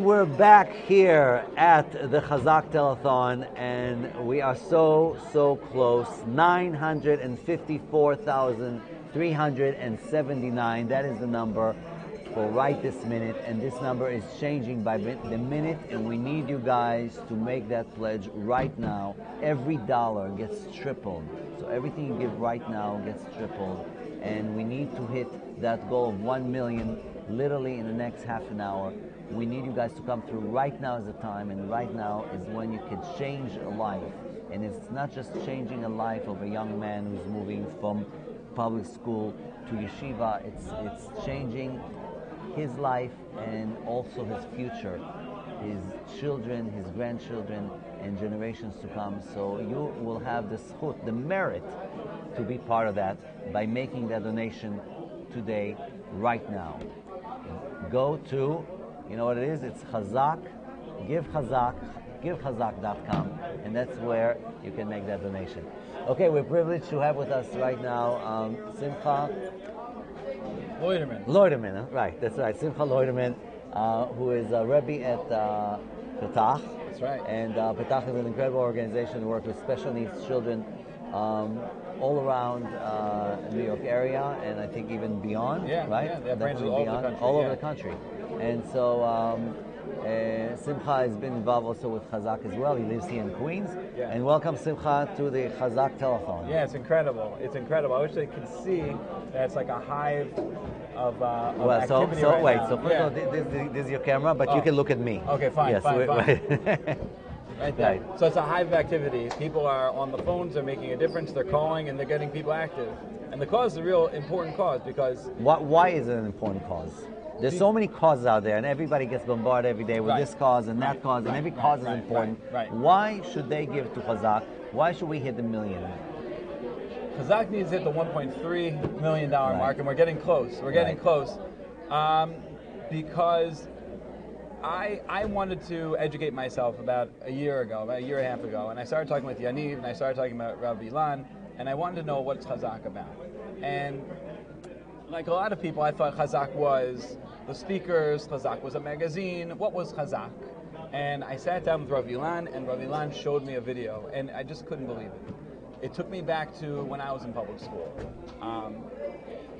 We're back here at the Chazak Telethon, and we are so close. 954,379. That is the number for right this minute, and this number is changing by the minute, and we need you guys to make that pledge right now. Every dollar gets tripled. So everything you give right now gets tripled, and we need to hit that goal of 1 million literally in the next half an hour. We need you guys to come through. Right now is the time, and right now is when you can change a life. And it's not just changing a life of a young man who's moving from public school to yeshiva, it's changing his life and also his future, his children, his grandchildren, and generations to come. So you will have the zchut, the merit, to be part of that by making that donation today, right now. Go to, you know what it is? It's Chazak, givechazak.com, and that's where you can make that donation. Okay, we're privileged to have with us right now Simcha Loiterman, right? That's right, Simcha Loiterman, who is a Rebbe at Petach. That's right. And Petach is an incredible organization to work with special needs children all around New York area, and I think even beyond, right? Yeah, they have branches all over the country. All over the country. And so Simcha has been involved also with Chazak as well. He lives here in Queens. Yeah. And welcome, Simcha, to the Chazak Telethon. Yeah, it's incredible. It's incredible. I wish they could see that it's like a hive of activity so right wait, now. so first of all, this is your camera, but you can look at me. Okay, fine, yes, fine. Right there. Right. So it's a hive of activity. People are on the phones, they're making a difference, they're calling, and they're getting people active. And the cause is a real important cause because... Why is it an important cause? There's so many causes out there, and everybody gets bombarded every day with this cause and that cause, and every cause is important. Right. Why should they give to Chazak? Why should we hit the million? Chazak needs to hit the $1.3 million mark, and we're getting close. We're getting close. Because I wanted to educate myself about a year and a half ago, and I started talking with Yaniv, and I started talking about Rabbi Ilan, and I wanted to know what's Chazak about. And like a lot of people, I thought Chazak was the speakers, Chazak was a magazine. What was Chazak? And I sat down with Rabbi Ilan, and Rabbi Ilan showed me a video, and I just couldn't believe it. It took me back to when I was in public school.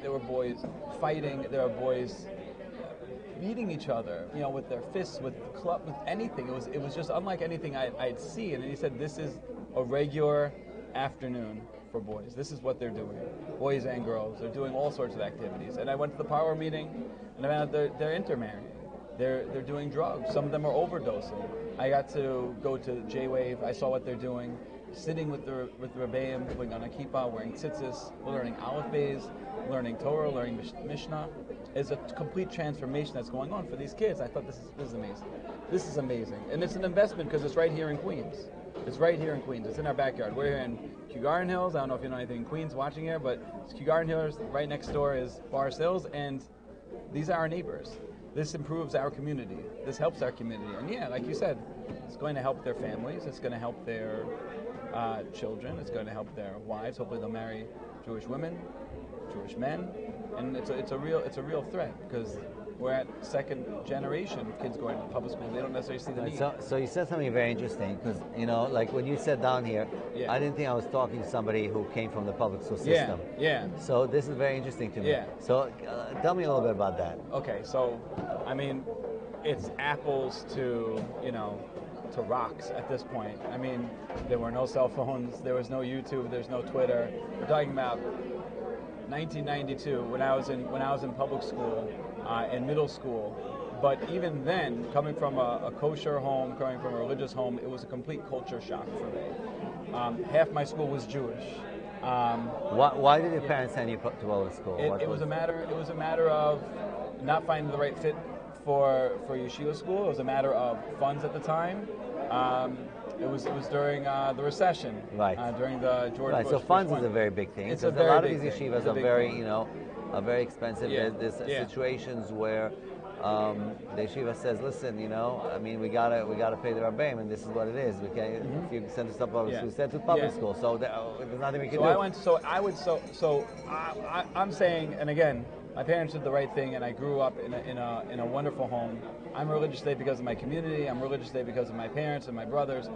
There were boys fighting, there were boys beating each other, with their fists, with club, with anything. It was just unlike anything I'd seen. And he said, this is a regular afternoon for boys. This is what they're doing. Boys and girls. They're doing all sorts of activities. And I went to the power meeting, and I found out they're intermarried. They're doing drugs. Some of them are overdosing. I got to go to J-Wave. I saw what they're doing. Sitting with the Rebbeim, putting on a kippah, wearing tzitzis, learning Aleph Beis, learning Torah, learning Mishnah. It's a complete transformation that's going on for these kids. I thought this is amazing. This is amazing. And it's an investment because it's right here in Queens. It's right here in Queens. It's in our backyard. We're here in Kew Garden Hills. I don't know if you know anything in Queens watching here, but it's Kew Garden Hills. Right next door is Forest Hills, and these are our neighbors. This improves our community. This helps our community. And yeah, like you said, it's going to help their families. It's going to help their children. It's going to help their wives. Hopefully they'll marry Jewish women, Jewish men. And it's a real threat because we're at second generation kids going to public school. They don't necessarily see the need. So you said something very interesting because, like when you sat down here, I didn't think I was talking to somebody who came from the public school system. Yeah. So this is very interesting to me. Yeah. So tell me a little bit about that. Okay, so, I mean, it's apples to, to rocks at this point. I mean, there were no cell phones, there was no YouTube, there's no Twitter. We're talking about 1992 when I was in public school, in middle school. But even then, coming from a kosher home, coming from a religious home, it was a complete culture shock for me. Half my school was Jewish. Why did your parents send you to public school? It was a matter of not finding the right fit for yeshiva school. It was a matter of funds at the time. It was during the recession, during the George Bush. So funds is a very big thing. It's because a lot of these yeshivas are very, are very expensive. There's situations where the yeshiva says, listen, I mean, we gotta pay the rabbeim, and this is what it is. We can't. If you send us to public school, send to public school. So there's nothing we can do. I'm saying, and again, my parents did the right thing, and I grew up in a wonderful home. I'm religious today because of my community. I'm religious today because of my parents and my brothers.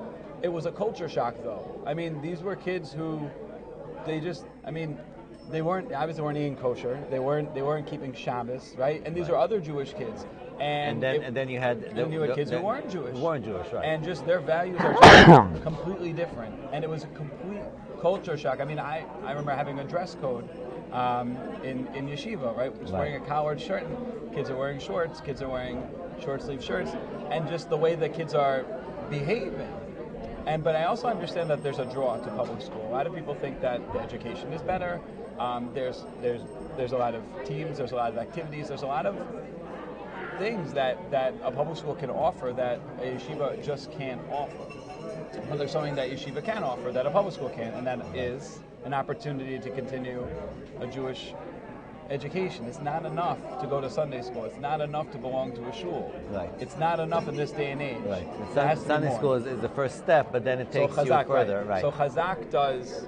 It was a culture shock, though. I mean, these were kids who they weren't eating kosher. They weren't keeping Shabbos, right? And these are other Jewish kids. And then you had kids who weren't Jewish. Weren't Jewish, right? And just their values are just completely different. And it was a complete culture shock. I mean, I remember having a dress code in yeshiva, right? Just wearing a collared shirt. And kids are wearing shorts. Kids are wearing short sleeve shirts, and just the way that kids are behaving. But I also understand that there's a draw to public school. A lot of people think that the education is better. There's a lot of teams. There's a lot of activities. There's a lot of things that a public school can offer that a yeshiva just can't offer. But there's something that yeshiva can offer that a public school can, and that is an opportunity to continue a Jewish education. It's not enough to go to Sunday school. It's not enough to belong to a shul. Right. It's not enough in this day and age. Right. Sunday school is the first step, but then it takes you further. Right. So Chazak does,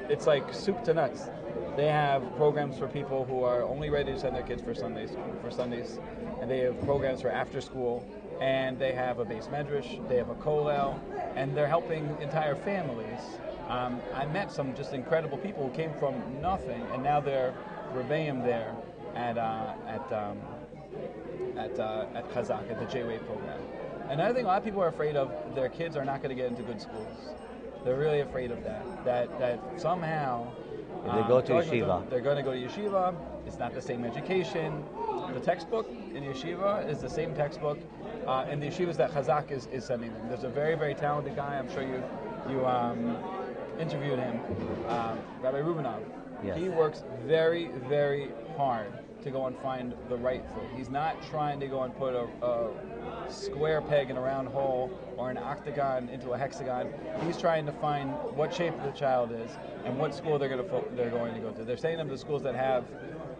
it's like soup to nuts. They have programs for people who are only ready to send their kids for Sundays, and they have programs for after school, and they have a base medrash, they have a kollel, and they're helping entire families. I met some just incredible people who came from nothing, and now they're rebbeim there at Chazak, at the J-Wave program. Another thing, a lot of people are afraid of, their kids are not going to get into good schools. They're really afraid of that somehow if they go to yeshiva, they're going to go to yeshiva. It's not the same education. The textbook in yeshiva is the same textbook in the yeshivas that Chazak is sending them. There's a very, very talented guy. I'm sure you interviewed him, Rabbi Rubinov. Yes. He works very, very hard to go and find the right thing. He's not trying to go and put a square peg in a round hole or an octagon into a hexagon. He's trying to find what shape the child is and what school they're going to go to. They're sending them to schools that have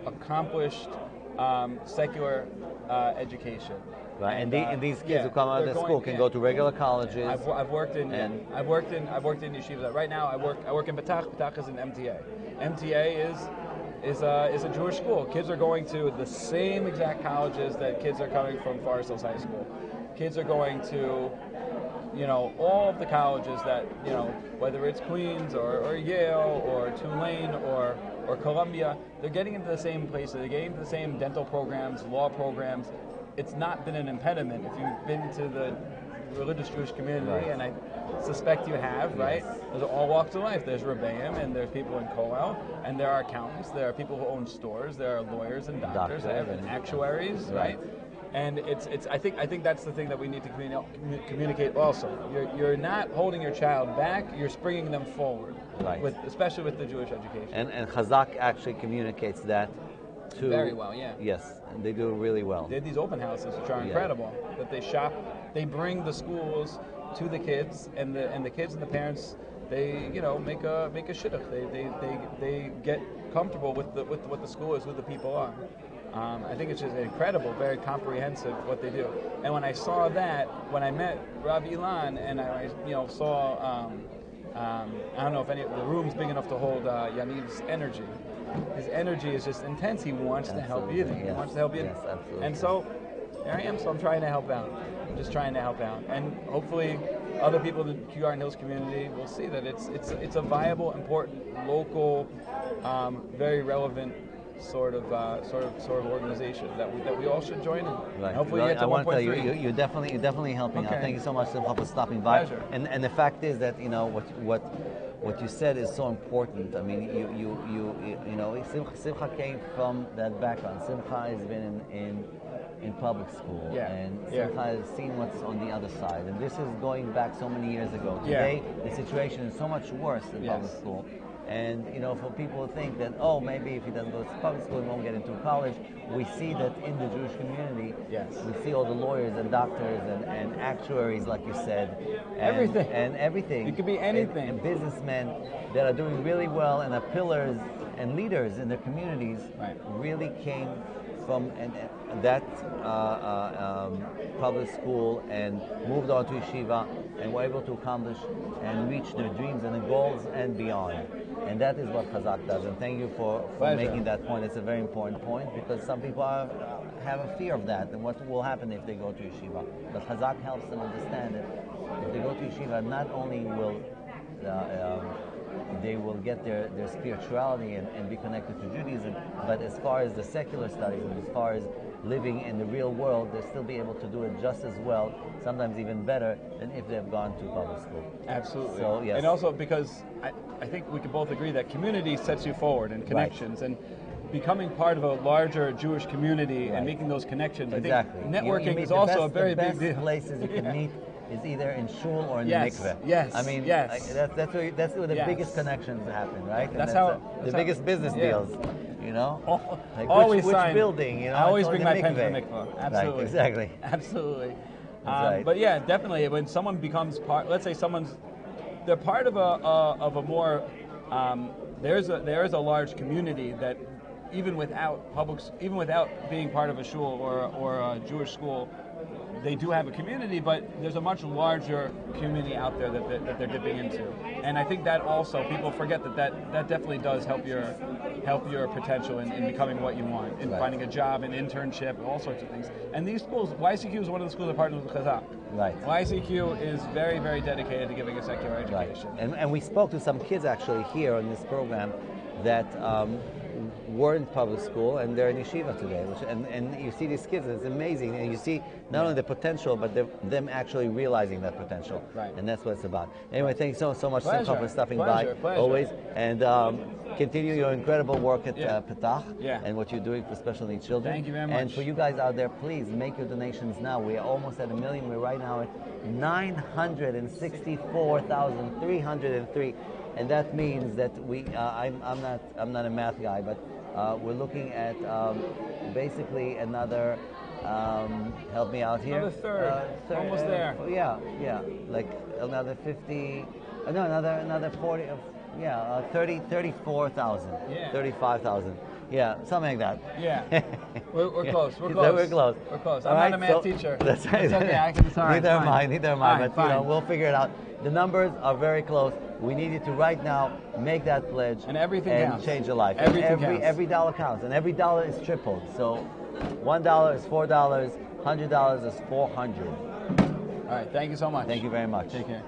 accomplished secular education. Right, and these kids who come out of the school can go to regular colleges. I've worked in yeshiva. Right now, I work in Petach. Petach is an MTA. MTA is a Jewish school. Kids are going to the same exact colleges that kids are coming from Forest Hills High School. Kids are going to, all of the colleges that, whether it's Queens or Yale or Tulane or Columbia, they're getting into the same places. They're getting into the same dental programs, law programs. It's not been an impediment. If you've been to the religious Jewish community, and I suspect you have, right? There's all walks of life. There's rebbeim, and there's people in kollel, and there are accountants. There are people who own stores. There are lawyers and doctors and actuaries, right? And it's. I think that's the thing that we need to communicate. Also, you're not holding your child back. You're springing them forward, right? Especially with the Jewish education. And Chazak actually communicates that. Very well, yeah. Yes, and they do really well. They have these open houses, which are incredible. That they bring the schools to the kids, and the kids and the parents, they make a shidduch. They get comfortable with what the school is, who the people are. I think it's just incredible, very comprehensive what they do. And when I saw that, when I met Rabbi Ilan, and I saw, I don't know if any of the room's big enough to hold Yaniv's energy. His energy is just intense. He wants to help you. He wants to help you. Yes, absolutely. And so there I am. So I'm trying to help out. I'm just trying to help out. And hopefully other people in the Garden Hills community will see that it's a viable, important, local, very relevant sort of organization that we all should join in. Right. Hopefully get to 1.3. I want to tell you, you're definitely helping out. Thank you so much for stopping by. Pleasure. And the fact is that what you said is so important. I mean, Simcha came from that background. Simcha has been in public school, and Simcha has seen what's on the other side. And this is going back so many years ago. Today, the situation is so much worse in public school. And for people to think that, maybe if he doesn't go to public school, he won't get into college. We see that in the Jewish community. Yes. We see all the lawyers and doctors and actuaries, like you said. Everything. And everything. It could be anything. And businessmen that are doing really well and are pillars and leaders in their communities really came from, and that public school and moved on to yeshiva and were able to accomplish and reach their dreams and their goals and beyond. And that is what Chazak does. And thank you for making that point. It's a very important point because some people have a fear of that and what will happen if they go to yeshiva. But Chazak helps them understand that if they go to yeshiva, not only will they will get their spirituality and be connected to Judaism, but as far as the secular studies and as far as living in the real world, they'll still be able to do it just as well, sometimes even better, than if they've gone to public school. Absolutely. So, yes. And also because I think we can both agree that community sets you forward and connections. And becoming part of a larger Jewish community and making those connections. Exactly. I think networking is also a very big deal. The best places you can meet is either in shul or in the mikveh. Yes. I mean, yes. That's where the biggest connections happen, right? And that's the biggest business deals. You know, like always which building? You know, I always bring my pen to the mikveh. Absolutely. Right, exactly. Absolutely. Right. But yeah, definitely. When someone becomes part, let's say they're part of a more. There's a large community that even without being part of a shul or a Jewish school, they do have a community, but there's a much larger community out there that they're dipping into. And I think that also, people forget that definitely does help your potential in becoming what you want, in finding a job, an internship, all sorts of things. And these schools, YCQ is one of the schools that partners with Chazak. Right. YCQ is very, very dedicated to giving a secular education. Right. And we spoke to some kids actually here in this program that were in public school and they're in yeshiva today. And you see these kids, it's amazing. And you see not only the potential, but them actually realizing that potential. Right. And that's what it's about. Anyway, thank you so much, Pleasure. Simcha, for stopping Pleasure. by always. And continue your incredible work at Petach Yeah. and what you're doing for special needs children. Thank you very much. And for you guys out there, please make your donations now. We are almost at 1 million. We're right now at 964,303. And that means that I'm not a math guy, but we're looking at basically another. Help me out here. Another third. Almost there. Yeah, like another 50. No, another 40. 34,000. Yeah. 35,000. Yeah, something like that. Yeah. We're close. We're close. We're close. We're close. All I'm right, not a math teacher. That's right. It's okay. I can. It's all right. Neither am I. Neither am I. Fine, But fine. we'll figure it out. The numbers are very close. We need you to right now make that pledge And everything and counts. change your life. Everything counts. Every dollar counts, and every dollar is tripled. So, $1 is $4, $100 is $400. All right. Thank you so much. Thank you very much. Take care.